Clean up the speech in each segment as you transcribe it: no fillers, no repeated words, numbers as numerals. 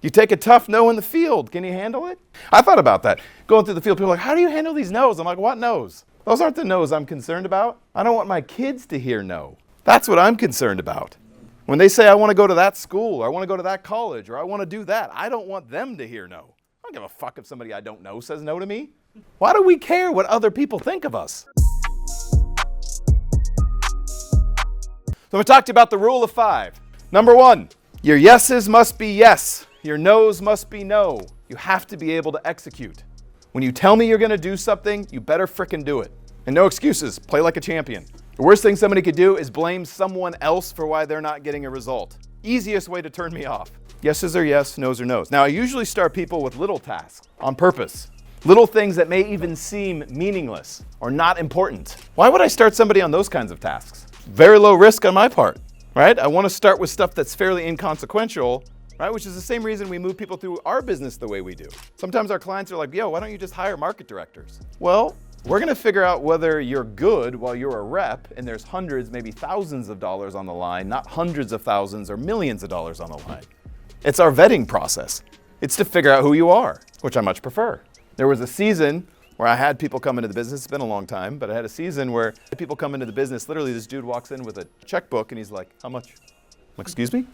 You take a tough no in the field. Can you handle it? I thought about that. Going through the field, people are like, how do you handle these no's? I'm like, what no's? Those aren't the no's I'm concerned about. I don't want my kids to hear no. That's what I'm concerned about. When they say I want to go to that school, or I want to go to that college, or I want to do that, I don't want them to hear no. I don't give a fuck if somebody I don't know says no to me. Why do we care what other people think of us? So we talked about the rule of 5. Number 1, your yeses must be yes. Your no's must be no. You have to be able to execute. When you tell me you're going to do something, you better frickin' do it. And no excuses. Play like a champion. The worst thing somebody could do is blame someone else for why they're not getting a result. Easiest way to turn me off. Yeses are yes, no's are no's. Now, I usually start people with little tasks on purpose. Little things that may even seem meaningless or not important. Why would I start somebody on those kinds of tasks? Very low risk on my part, right? I want to start with stuff that's fairly inconsequential, right? Which is the same reason we move people through our business the way we do. Sometimes our clients are like, yo, why don't you just hire market directors? Well, we're going to figure out whether you're good while you're a rep and there's hundreds, maybe thousands of dollars on the line, not hundreds of thousands or millions of dollars on the line. It's our vetting process. It's to figure out who you are, which I much prefer. There was a season where I had people come into the business. It's been a long time, but I had a season where people come into the business. Literally, this dude walks in with a checkbook and he's like, how much? I'm like, excuse me?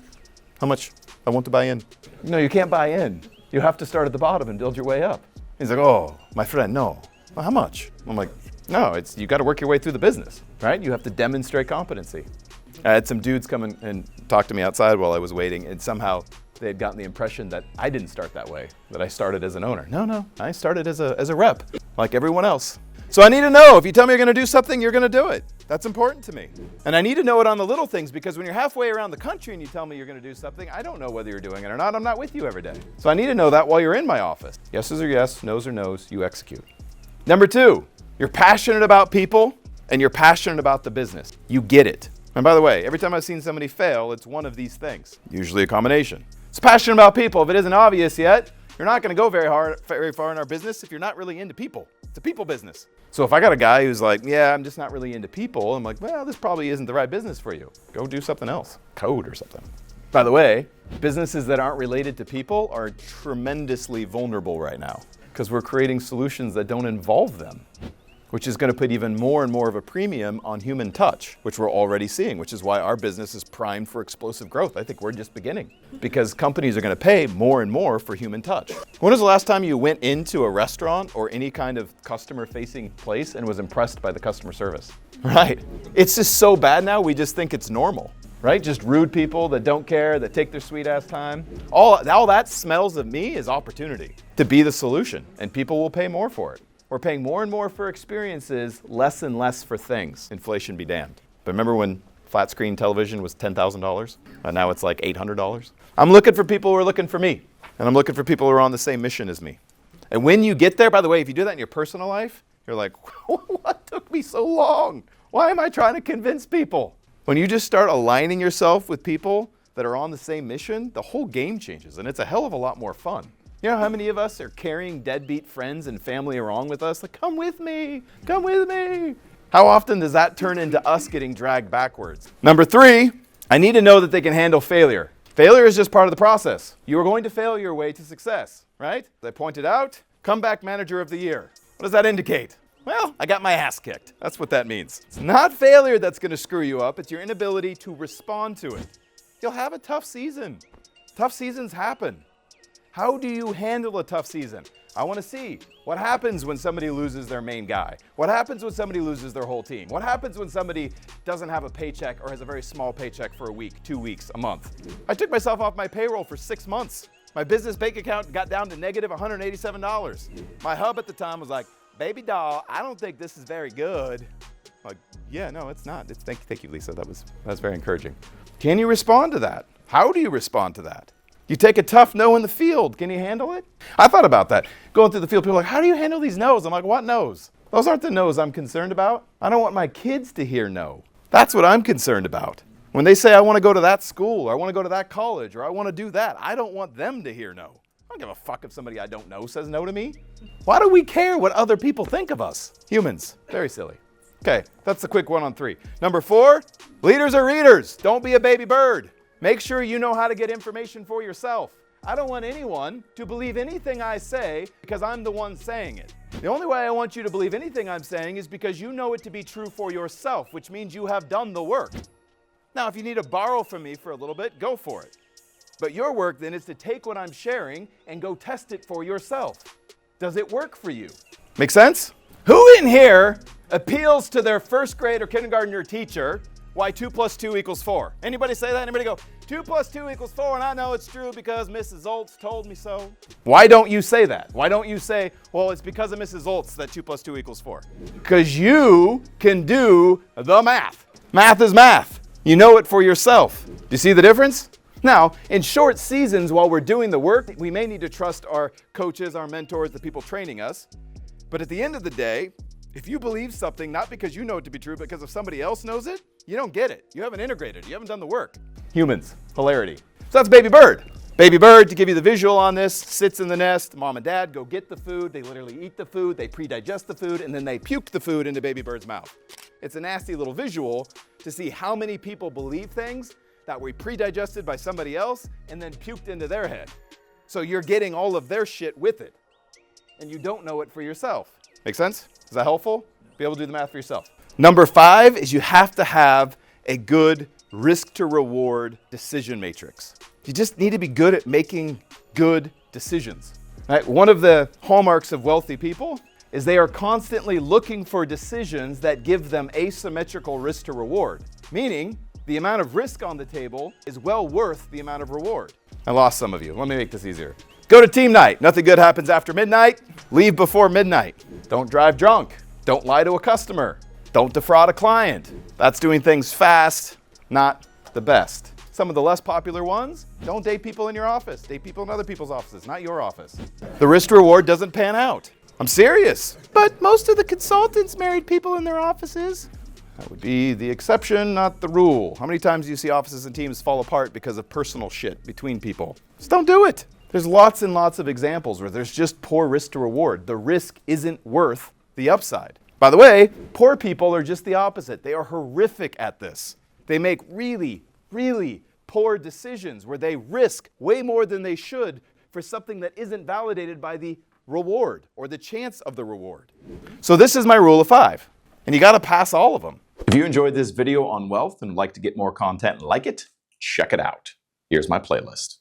How much? I want to buy in. No, you can't buy in. You have to start at the bottom and build your way up. He's like, oh, my friend, no. Well, how much? I'm like, no, you got to work your way through the business, right? You have to demonstrate competency. I had some dudes come in and talk to me outside while I was waiting, and somehow they had gotten the impression that I didn't start that way, that I started as an owner. No, I started as a rep, like everyone else. So I need to know, if you tell me you're going to do something, you're going to do it. That's important to me. And I need to know it on the little things, because when you're halfway around the country and you tell me you're going to do something, I don't know whether you're doing it or not. I'm not with you every day. So I need to know that while you're in my office. Yeses are yes, no's are no's, you execute. Number 2, you're passionate about people and you're passionate about the business. You get it. And by the way, every time I've seen somebody fail, it's one of these things, usually a combination. It's passionate about people. If it isn't obvious yet, you're not going to go very far in our business if you're not really into people. It's a people business. So if I got a guy who's like, yeah, I'm just not really into people, I'm like, well, this probably isn't the right business for you. Go do something else, code or something. By the way, businesses that aren't related to people are tremendously vulnerable right now because we're creating solutions that don't involve them, which is going to put even more and more of a premium on human touch, which we're already seeing, which is why our business is primed for explosive growth. I think we're just beginning because companies are going to pay more and more for human touch. When was the last time you went into a restaurant or any kind of customer-facing place and was impressed by the customer service? Right? It's just so bad now, we just think it's normal, right? Just rude people that don't care, that take their sweet-ass time. All that smells of me is opportunity to be the solution, and people will pay more for it. We're paying more and more for experiences, less and less for things. Inflation be damned. But remember when flat screen television was $10,000? And now it's like $800? I'm looking for people who are looking for me. And I'm looking for people who are on the same mission as me. And when you get there, by the way, if you do that in your personal life, you're like, what took me so long? Why am I trying to convince people? When you just start aligning yourself with people that are on the same mission, the whole game changes. And it's a hell of a lot more fun. You know how many of us are carrying deadbeat friends and family along with us? Like, come with me, come with me. How often does that turn into us getting dragged backwards? Number 3, I need to know that they can handle failure. Failure is just part of the process. You are going to fail your way to success, right? As I pointed out, comeback manager of the year. What does that indicate? Well, I got my ass kicked. That's what that means. It's not failure that's going to screw you up. It's your inability to respond to it. You'll have a tough season. Tough seasons happen. How do you handle a tough season? I want to see what happens when somebody loses their main guy. What happens when somebody loses their whole team? What happens when somebody doesn't have a paycheck or has a very small paycheck for a week, 2 weeks, a month? I took myself off my payroll for 6 months. My business bank account got down to negative $187. My hub at the time was like, baby doll, I don't think this is very good. I'm like, yeah, no, it's not. Thank you, Lisa. That was very encouraging. Can you respond to that? How do you respond to that? You take a tough no in the field. Can you handle it? I thought about that. Going through the field, people are like, how do you handle these no's? I'm like, what no's? Those aren't the no's I'm concerned about. I don't want my kids to hear no. That's what I'm concerned about. When they say I want to go to that school, or I want to go to that college, or I want to do that, I don't want them to hear no. I don't give a fuck if somebody I don't know says no to me. Why do we care what other people think of us? Humans. Very silly. Okay, that's the quick 1 on 3. Number 4, leaders are readers. Don't be a baby bird. Make sure you know how to get information for yourself. I don't want anyone to believe anything I say because I'm the one saying it. The only way I want you to believe anything I'm saying is because you know it to be true for yourself, which means you have done the work. Now, if you need to borrow from me for a little bit, go for it. But your work then is to take what I'm sharing and go test it for yourself. Does it work for you? Make sense? Who in here appeals to their first grade or kindergarten teacher why 2 + 2 = 4? Anybody say that? Anybody go, 2 + 2 = 4, and I know it's true because Mrs. Oltz told me so? Why don't you say that? Why don't you say, well, it's because of Mrs. Oltz that 2 + 2 = 4? Because you can do the math. Math is math. You know it for yourself. Do you see the difference? Now, in short seasons while we're doing the work, we may need to trust our coaches, our mentors, the people training us. But at the end of the day, if you believe something, not because you know it to be true, but because if somebody else knows it, you don't get it. You haven't integrated. You haven't done the work. Humans, hilarity. So that's baby bird. Baby bird, to give you the visual on this, sits in the nest. Mom and dad go get the food. They literally eat the food. They pre-digest the food, and then they puke the food into baby bird's mouth. It's a nasty little visual to see how many people believe things that were pre-digested by somebody else and then puked into their head. So you're getting all of their shit with it, and you don't know it for yourself. Make sense? Is that helpful? Be able to do the math for yourself. Number 5 is you have to have a good risk to reward decision matrix. You just need to be good at making good decisions. Right? One of the hallmarks of wealthy people is they are constantly looking for decisions that give them asymmetrical risk to reward, meaning the amount of risk on the table is well worth the amount of reward. I lost some of you. Let me make this easier. Go to team night. Nothing good happens after midnight. Leave before midnight. Don't drive drunk. Don't lie to a customer. Don't defraud a client. That's doing things fast, not the best. Some of the less popular ones, don't date people in your office. Date people in other people's offices, not your office. The risk to reward doesn't pan out. I'm serious. But most of the consultants married people in their offices. That would be the exception, not the rule. How many times do you see offices and teams fall apart because of personal shit between people? Just don't do it. There's lots and lots of examples where there's just poor risk to reward. The risk isn't worth the upside. By the way, poor people are just the opposite. They are horrific at this. They make really, really poor decisions where they risk way more than they should for something that isn't validated by the reward or the chance of the reward. So this is my rule of 5, and you got to pass all of them. If you enjoyed this video on wealth and would like to get more content like it, check it out. Here's my playlist.